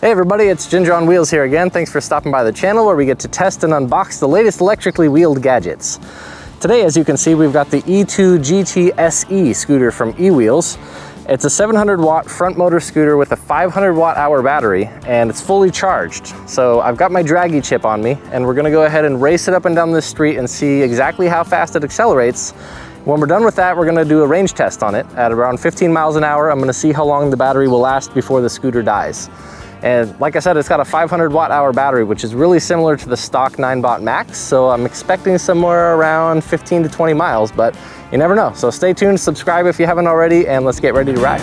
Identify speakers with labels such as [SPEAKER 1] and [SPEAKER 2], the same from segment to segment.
[SPEAKER 1] Hey everybody, it's Ginger on Wheels here again. Thanks for stopping by the channel where we get to test and unbox the latest electrically wheeled gadgets. Today, as you can see, we've got the E-TWOW GT SE scooter from E-Wheels. It's a 700 watt front motor scooter with a 500 watt hour battery, and it's fully charged. So I've got my draggy chip on me, and we're gonna go ahead and race it up and down this street and see exactly how fast it accelerates. When we're done with that, we're gonna do a range test on it at around 15 miles an hour. I'm gonna see how long the battery will last before the scooter dies. And like I said, it's got a 500 watt hour battery, which is really similar to the stock 9-bot Max. So I'm expecting somewhere around 15 to 20 miles, but you never know. So stay tuned, subscribe if you haven't already, and let's get ready to ride.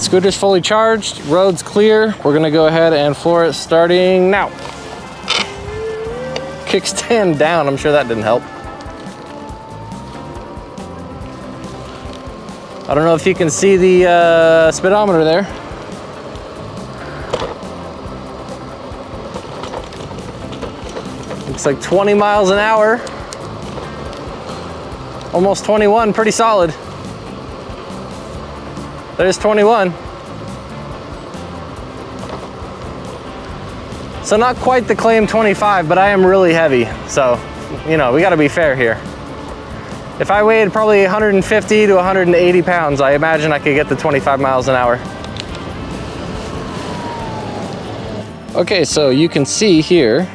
[SPEAKER 1] Scooter's fully charged, road's clear. We're gonna go ahead and floor it starting now. Kickstand down, I'm sure that didn't help. I don't know if you can see the speedometer there. Looks like 20 miles an hour. Almost 21, pretty solid. There's 21. So not quite the claim 25, but I am really heavy. So, you know, we gotta be fair here. If I weighed probably 150 to 180 pounds, I imagine I could get to 25 miles an hour. Okay, so you can see here,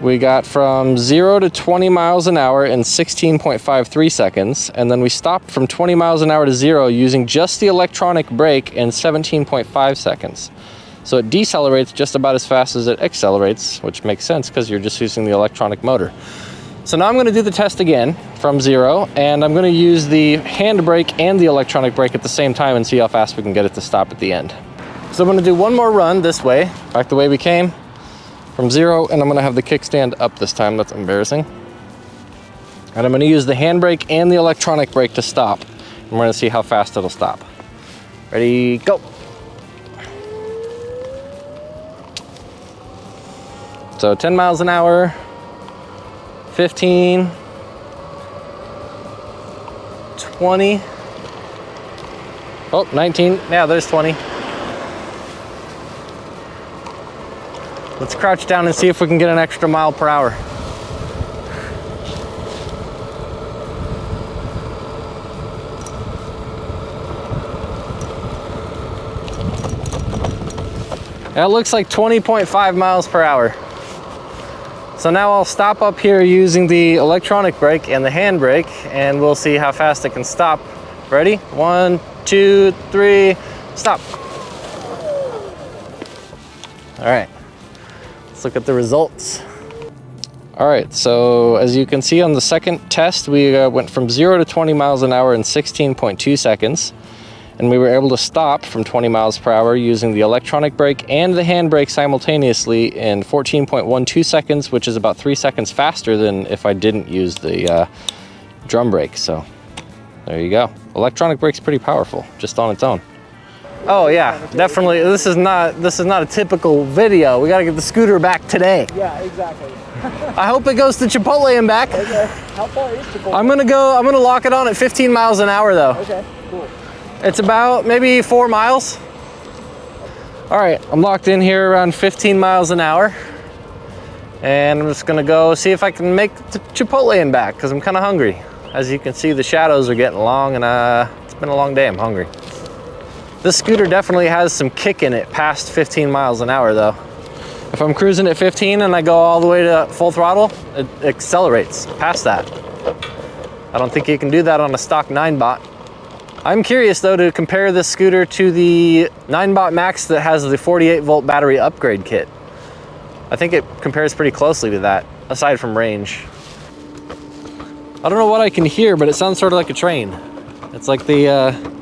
[SPEAKER 1] we got from 0 to 20 miles an hour in 16.53 seconds, and then we stopped from 20 miles an hour to 0 using just the electronic brake in 17.5 seconds. So it decelerates just about as fast as it accelerates, which makes sense because you're just using the electronic motor. So now I'm going to do the test again from 0, and I'm going to use the hand brake and the electronic brake at the same time and see how fast we can get it to stop at the end. So I'm going to do one more run this way, back the way we came. From 0, and I'm gonna have the kickstand up this time. That's embarrassing. And I'm gonna use the handbrake and the electronic brake to stop. And we're gonna see how fast it'll stop. Ready, go. So 10 miles an hour, 15, 20. Oh, 19, yeah, there's 20. Let's crouch down and see if we can get an extra mile per hour. That looks like 20.5 miles per hour. So now I'll stop up here using the electronic brake and the hand brake, and we'll see how fast it can stop. Ready? 1, 2, 3, stop. All right. Let's look at the results. All right, so as you can see on the second test, we went from 0 to 20 miles an hour in 16.2 seconds. And we were able to stop from 20 miles per hour using the electronic brake and the hand brake simultaneously in 14.12 seconds, which is about 3 seconds faster than if I didn't use the drum brake. So there you go. Electronic brake's pretty powerful, just on its own. Oh yeah, definitely. This is not a typical video. We gotta get the scooter back today.
[SPEAKER 2] Yeah, exactly.
[SPEAKER 1] I hope it goes to Chipotle and back.
[SPEAKER 2] Okay. How far is Chipotle?
[SPEAKER 1] I'm gonna lock it on at 15 miles an hour though.
[SPEAKER 2] Okay, cool.
[SPEAKER 1] It's about maybe 4 miles. All right, I'm locked in here around 15 miles an hour. And I'm just gonna go see if I can make the Chipotle and back because I'm kind of hungry. As you can see, the shadows are getting long, and it's been a long day, I'm hungry. This scooter definitely has some kick in it past 15 miles an hour though. If I'm cruising at 15 and I go all the way to full throttle, it accelerates past that. I don't think you can do that on a stock 9-bot. I'm curious though to compare this scooter to the 9-bot Max that has the 48 volt battery upgrade kit. I think it compares pretty closely to that, aside from range. I don't know what I can hear, but it sounds sort of like a train. It's like the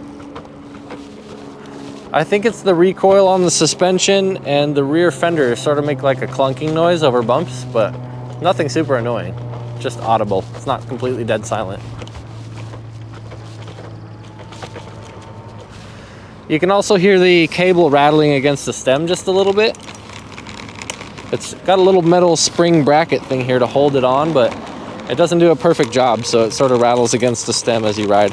[SPEAKER 1] I think it's the recoil on the suspension and the rear fender sort of make like a clunking noise over bumps, but nothing super annoying, just audible. It's not completely dead silent. You can also hear the cable rattling against the stem just a little bit. It's got a little metal spring bracket thing here to hold it on, but it doesn't do a perfect job, so it sort of rattles against the stem as you ride.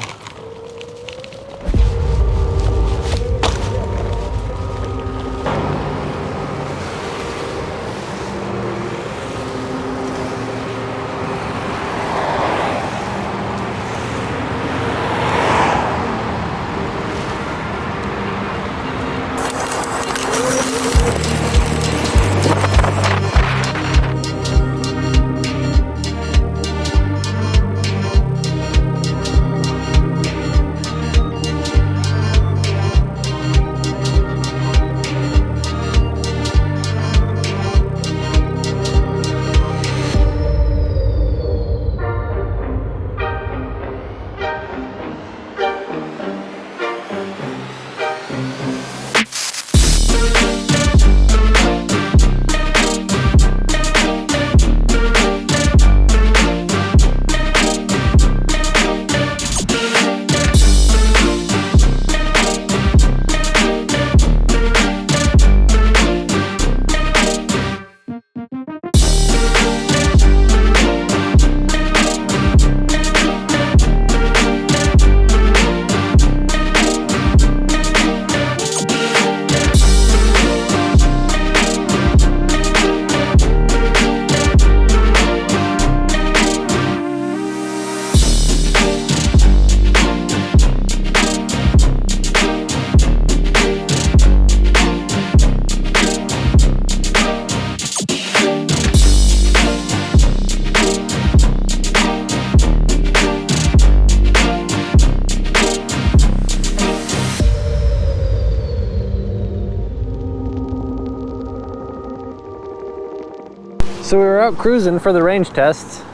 [SPEAKER 1] So we were out cruising for the range test,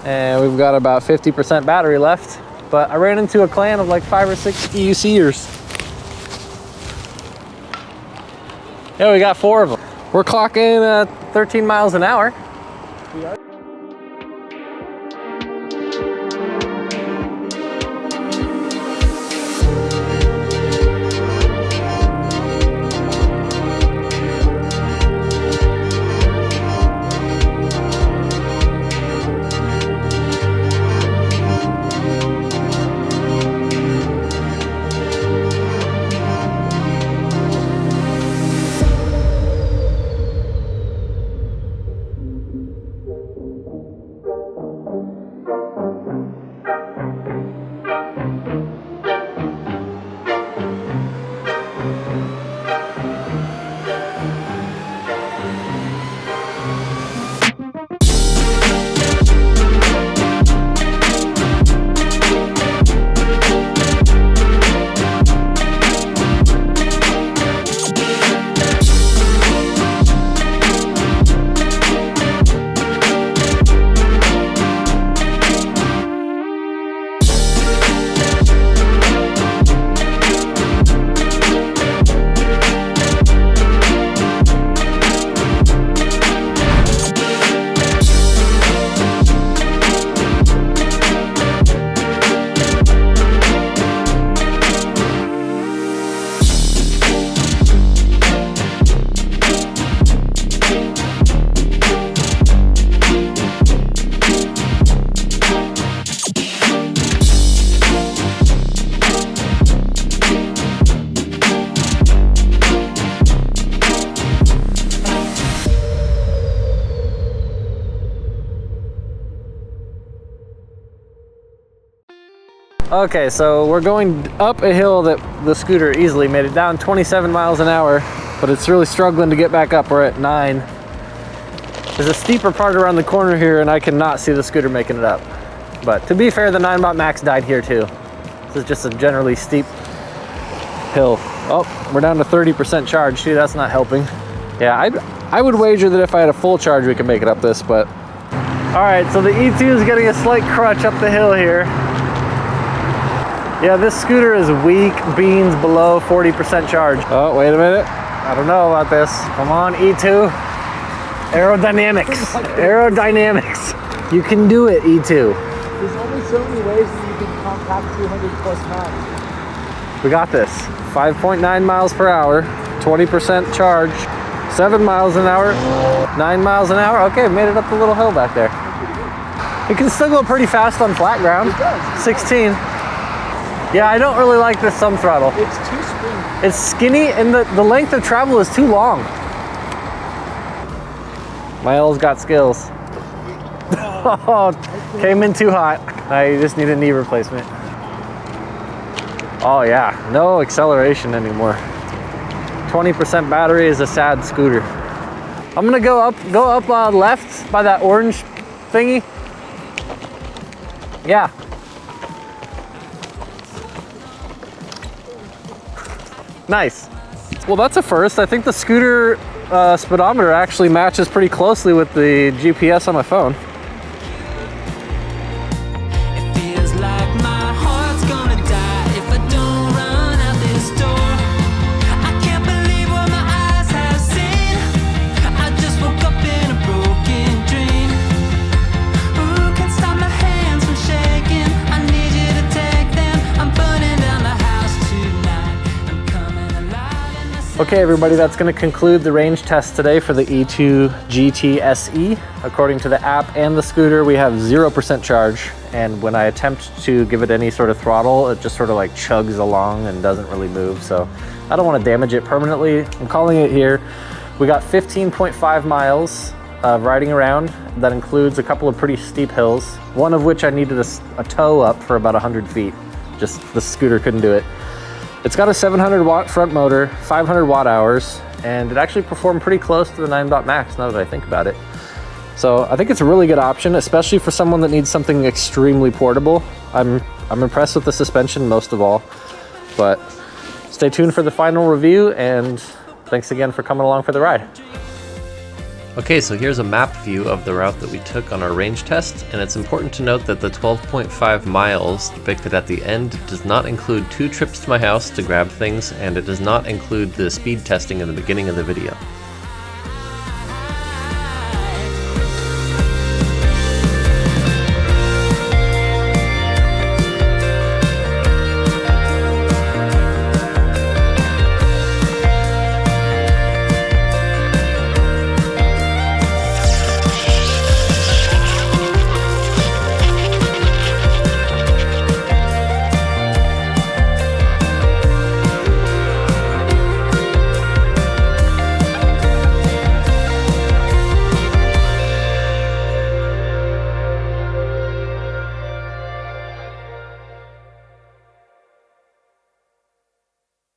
[SPEAKER 1] and we've got about 50% battery left, but I ran into a clan of like 5 or 6 EUCers. Yeah, we got 4 of them. We're clocking 13 miles an hour. Okay, so we're going up a hill that the scooter easily made it down 27 miles an hour, but it's really struggling to get back up. We're at 9. There's a steeper part around the corner here, and I cannot see the scooter making it up. But to be fair, the 9bot Max died here too. This is just a generally steep hill. Oh, we're down to 30% charge too. That's not helping. Yeah, I would wager that if I had a full charge, we could make it up this, but. All right, so the E-TWOW is getting a slight crutch up the hill here. Yeah, this scooter is weak beans below 40% charge. Oh, wait a minute. I don't know about this. Come on, E-TWOW. Aerodynamics. Aerodynamics. You can do it, E-TWOW.
[SPEAKER 2] There's only so many ways that you can compact 200 plus pounds.
[SPEAKER 1] We got this. 5.9 miles per hour, 20% charge, 7 miles an hour, 9 miles an hour. Okay, made it up the little hill back there. It can still go pretty fast on flat ground. 16. Yeah, I don't really like this thumb throttle.
[SPEAKER 2] It's too springy.
[SPEAKER 1] It's skinny and the length of travel is too long. My L's got skills. Oh, came in too hot. I just need a knee replacement. Oh yeah, no acceleration anymore. 20% battery is a sad scooter. I'm gonna go up left by that orange thingy. Yeah. Nice. Well, that's a first. I think the scooter speedometer actually matches pretty closely with the GPS on my phone.
[SPEAKER 3] It feels like my heart's gonna die if I don't run out this door. I can't believe what my eyes have seen. I just woke up in a broken dream. Who can stop my hands from shaking? I need you to take them. I'm burning down the house tonight. I'm coming alive in the
[SPEAKER 1] Okay, everybody, that's going to conclude the range test today for the E-TWOW GT SE. According to the app and the scooter, we have 0% charge, and when I attempt to give it any sort of throttle, it just sort of like chugs along and doesn't really move, so I don't want to damage it permanently. I'm calling it here. We got 15.5 miles of riding around. That includes a couple of pretty steep hills, one of which I needed a tow up for about 100 feet. Just the scooter couldn't do it. It's got a 700 watt front motor, 500 watt hours, and it actually performed pretty close to the 9 max now that I think about it. So I think it's a really good option, especially for someone that needs something extremely portable. I'm impressed with the suspension most of all, but stay tuned for the final review, and thanks again for coming along for the ride. Okay, so here's a map view of the route that we took on our range test, and it's important to note that the 12.5 miles depicted at the end does not include 2 trips to my house to grab things, and it does not include the speed testing in the beginning of the video.